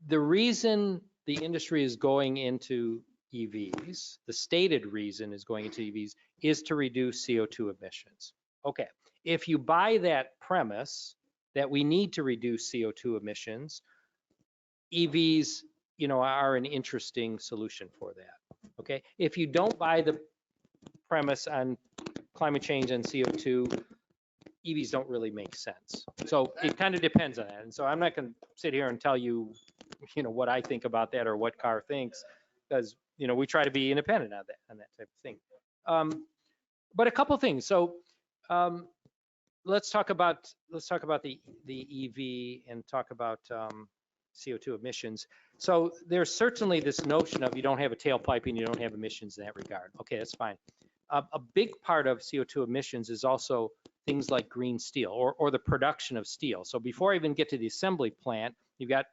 The reason the industry is going into EVs, the stated reason is going into EVs, is to reduce CO2 emissions. Okay, if you buy that premise that we need to reduce CO2 emissions, EVs, are an interesting solution for that. Okay, if you don't buy the premise on climate change and CO2, EVs don't really make sense. So it kind of depends on that. And so I'm not going to sit here and tell you, what I think about that or what CAR thinks, because, we try to be independent on that type of thing. But a couple things. So let's talk about the EV and talk about CO2 emissions. So there's certainly this notion of you don't have a tailpipe and you don't have emissions in that regard. Okay, that's fine. A big part of CO2 emissions is also things like green steel or the production of steel. So before I even get to the assembly plant, you've got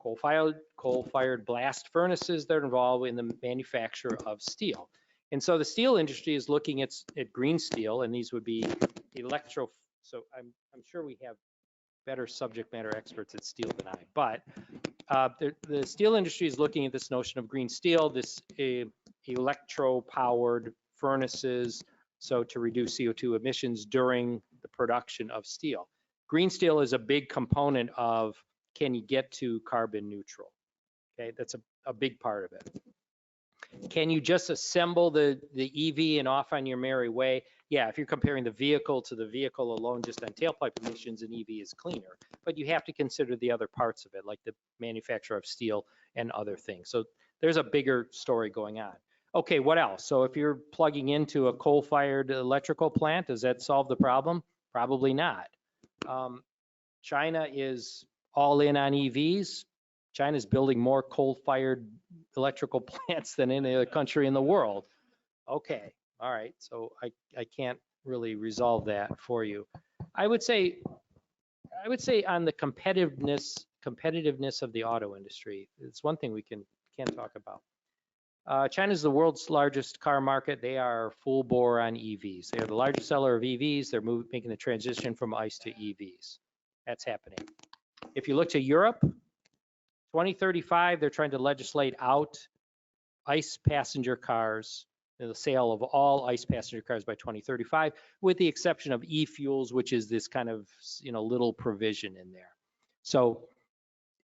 coal-fired blast furnaces that are involved in the manufacture of steel. And so the steel industry is looking at green steel, and these would be so I'm sure we have better subject matter experts at steel than I, but the steel industry is looking at this notion of green steel, this electro-powered furnaces, so to reduce CO2 emissions during the production of steel. Green steel is a big component of, can you get to carbon neutral? Okay, that's a big part of it. Can you just assemble the EV and off on your merry way? Yeah, if you're comparing the vehicle to the vehicle alone just on tailpipe emissions, an EV is cleaner. But you have to consider the other parts of it, like the manufacture of steel and other things. So there's a bigger story going on. Okay, what else? So if you're plugging into a coal-fired electrical plant, does that solve the problem? Probably not. China is all in on EVs. China's building more coal-fired electrical plants than any other country in the world. Okay, all right, so I can't really resolve that for you. I would say on the competitiveness of the auto industry, it's one thing we can talk about. China's the world's largest car market. They are full bore on EVs. They're the largest seller of EVs. They're making the transition from ICE to EVs. That's happening. If you look to Europe, 2035, they're trying to legislate out ICE passenger cars the sale of all ICE passenger cars by 2035, with the exception of e-fuels, which is this kind of, little provision in there. So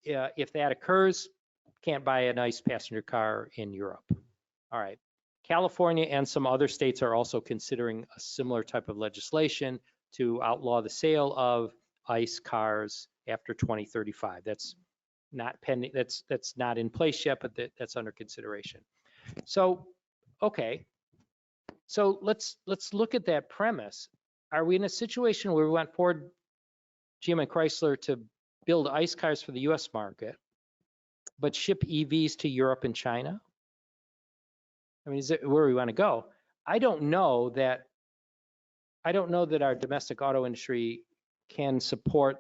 if that occurs, can't buy an ICE passenger car in Europe. All right. California and some other states are also considering a similar type of legislation to outlaw the sale of ICE cars after 2035. That's not pending. That's not in place yet, but that's under consideration. So, okay. So let's look at that premise. Are we in a situation where we want Ford, GM, and Chrysler to build ICE cars for the U.S. market, but ship EVs to Europe and China? I mean, is it where we want to go? I don't know that our domestic auto industry can support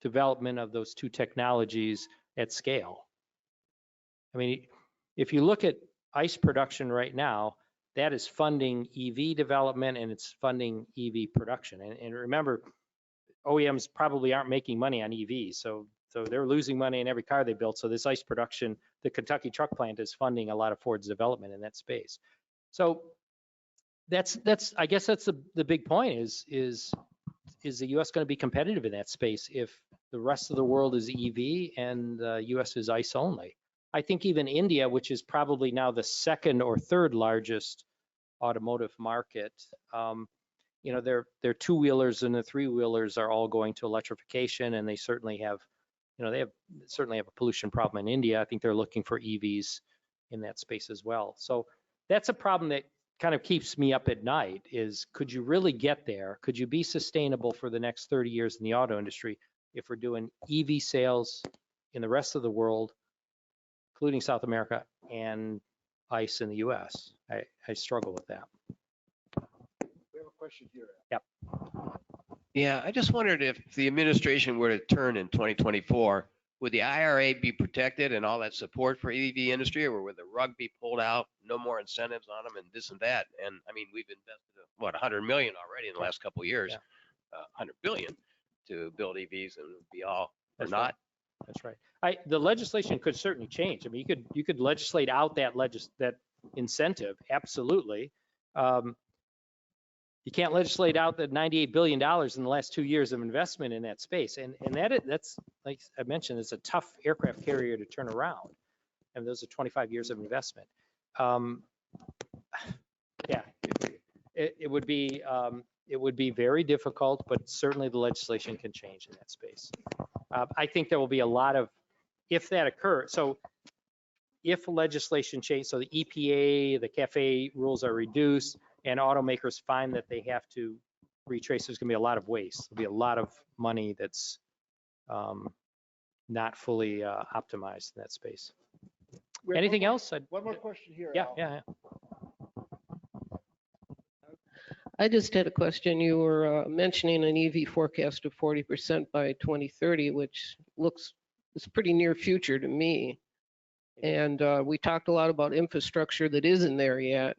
development of those two technologies at scale. I mean, if you look at ICE production right now, that is funding EV development and it's funding EV production. And remember, OEMs probably aren't making money on EVs, so they're losing money in every car they build. So this ICE production, the Kentucky truck plant is funding a lot of Ford's development in that space. So I guess that's the big point is the U.S. going to be competitive in that space if the rest of the world is EV and the U.S. is ICE only? I think even India, which is probably now the second or third largest automotive market, their two-wheelers and the three-wheelers are all going to electrification, and they certainly have, certainly have a pollution problem in India. I think they're looking for EVs in that space as well. So that's a problem that kind of keeps me up at night is, could you really get there? Could you be sustainable for the next 30 years in the auto industry if we're doing EV sales in the rest of the world, including South America, and ICE in the US? I struggle with that. We have a question here. Yep. Yeah, I just wondered if the administration were to turn in 2024, would the IRA be protected and all that support for EV industry, or would the rug be pulled out, no more incentives on them and this and that? And I mean, we've invested, what, 100 million already in the last couple of years, Yeah. 100 billion to build EVs, and it would be all or That's not. right. That's right. The legislation could certainly change. I mean, you could legislate out that incentive, absolutely. You can't legislate out the $98 billion in the last 2 years of investment in that space. And that's, like I mentioned, it's a tough aircraft carrier to turn around. And those are 25 years of investment. Yeah, it would be very difficult, but certainly the legislation can change in that space. I think there will be a lot of, if that occurs, so if legislation change, so the EPA, the CAFE rules are reduced, and automakers find that they have to retrace, there's going to be a lot of waste. There'll be a lot of money that's not fully optimized in that space. Anything else? One more question here. Yeah, Al. yeah. I just had a question. You were mentioning an EV forecast of 40% by 2030, which is pretty near future to me. And we talked a lot about infrastructure that isn't there yet,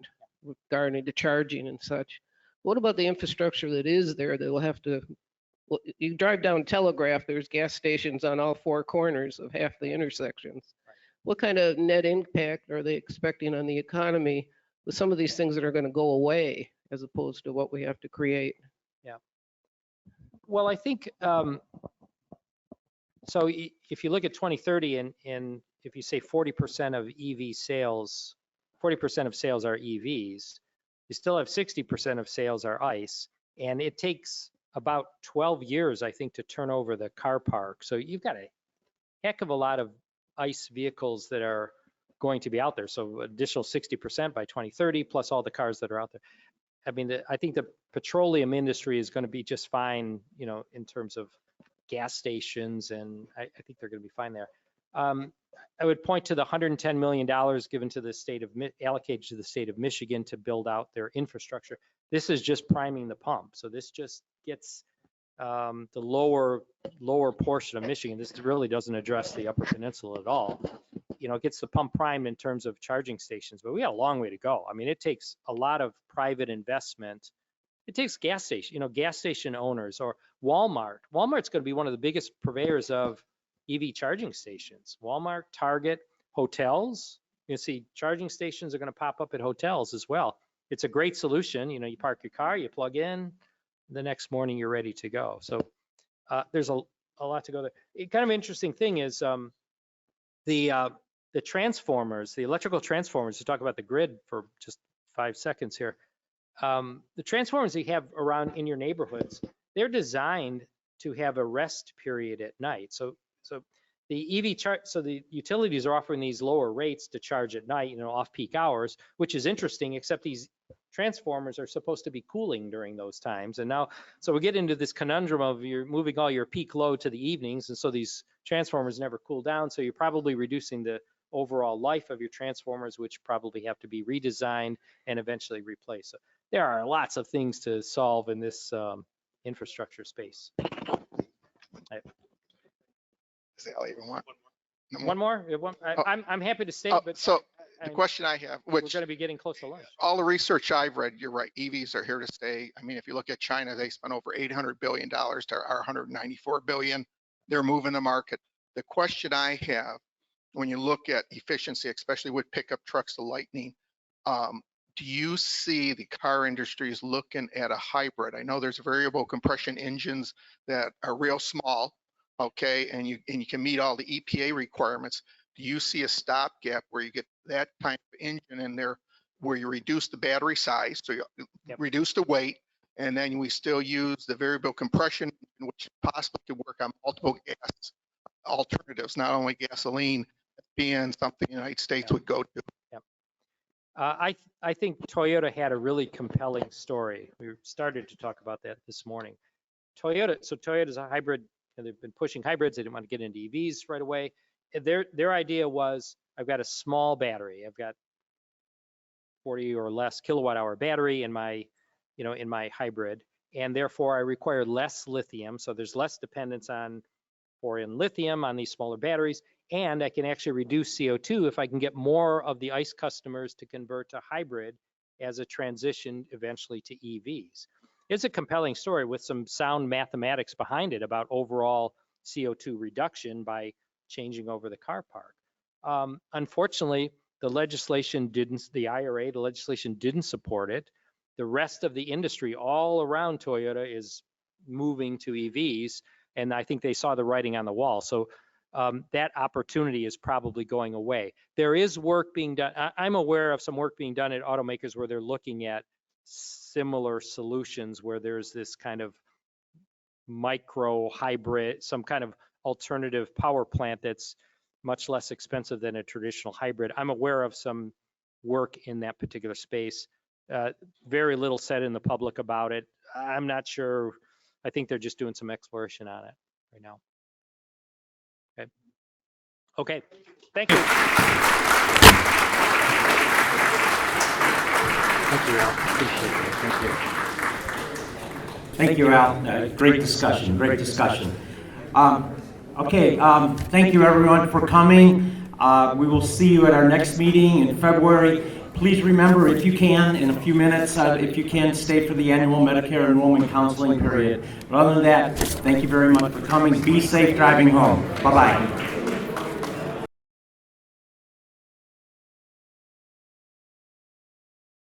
regarding to charging and such. What about the infrastructure that is there that will have to, well, you drive down Telegraph, there's gas stations on all four corners of half the intersections. What kind of net impact are they expecting on the economy with some of these things that are going to go away as opposed to what we have to create? Yeah. Well, I think, so if you look at 2030 and if you say 40% of EV sales, 40% of sales are EVs, you still have 60% of sales are ICE, and it takes about 12 years, I think, to turn over the car park. So you've got a heck of a lot of ICE vehicles that are going to be out there. So additional 60% by 2030, plus all the cars that are out there. I mean, I think the petroleum industry is going to be just fine, in terms of gas stations, and I think they're going to be fine there. I would point to the $110 million given to the state of, allocated to the state of Michigan to build out their infrastructure. This is just priming the pump. So this just gets the lower portion of Michigan. This really doesn't address the Upper Peninsula at all. It gets the pump primed in terms of charging stations, but we got a long way to go. I mean, it takes a lot of private investment. It takes gas station owners, or Walmart. Walmart's going to be one of the biggest purveyors of EV charging stations. Walmart, Target, hotels, You see charging stations are going to pop up at hotels as well. It's a great solution. You know, you park your car, you plug in, the next morning you're ready to go. So there's a lot to go there. Kind of interesting thing is the transformers, the electrical transformers, to talk about the grid for just 5 seconds here. The transformers that you have around in your neighborhoods, they're designed to have a rest period at night. So the EV charge, so the utilities are offering these lower rates to charge at night, you know, off peak hours, which is interesting, except these transformers are supposed to be cooling during those times. And now, so we get into this conundrum of you're moving all your peak load to the evenings. And so these transformers never cool down. So you're probably reducing the overall life of your transformers, which probably have to be redesigned and eventually replaced. So there are lots of things to solve in this infrastructure space. Sally, even want? One more? I'm happy to stay, but So the question I have, we're which going to be getting close to lunch. all the research I've read, you're right, EVs are here to stay. I mean, if you look at China, they spent over $800 billion to our $194 billion. They're moving the market. The question I have, when you look at efficiency, especially with pickup trucks, the Lightning, do you see the car industry is looking at a hybrid? I know there's variable compression engines that are real small, okay, and you can meet all the EPA requirements. Do you see a stopgap where you get that kind of engine in there where you reduce the battery size, so you reduce the weight, and then we still use the variable compression, which possibly could work on multiple gas alternatives, not only gasoline, being something the United States would go to? I think Toyota had a really compelling story. We started to talk about that this morning. Toyota's a hybrid, and they've been pushing hybrids. They didn't want to get into EVs right away. Their idea was, I've got a small battery. I've got 40 or less kilowatt hour battery in my hybrid, and therefore I require less lithium. So there's less dependence on lithium on these smaller batteries, and I can actually reduce CO2 if I can get more of the ICE customers to convert to hybrid as a transition eventually to EVs. It's a compelling story with some sound mathematics behind it about overall CO2 reduction by changing over the car park. Unfortunately, the legislation the IRA didn't support it. The rest of the industry all around Toyota is moving to EVs, and I think they saw the writing on the wall. So that opportunity is probably going away. There is work being done. I'm aware of some work being done at automakers where they're looking at similar solutions where there's this kind of micro hybrid, some kind of alternative power plant that's much less expensive than a traditional hybrid. I'm aware of some work in that particular space. Very little said in the public about it. I'm not sure. I think they're just doing some exploration on it right now. Okay. Thank you. Thank you, Al. Appreciate it. Thank you, Al. Great discussion. Great discussion. Thank you, everyone, for coming. We will see you at our next meeting in February. Please remember, if you can, in a few minutes, if you can, stay for the annual Medicare enrollment counseling period. But other than that, thank you very much for coming. Be safe driving home. Bye-bye.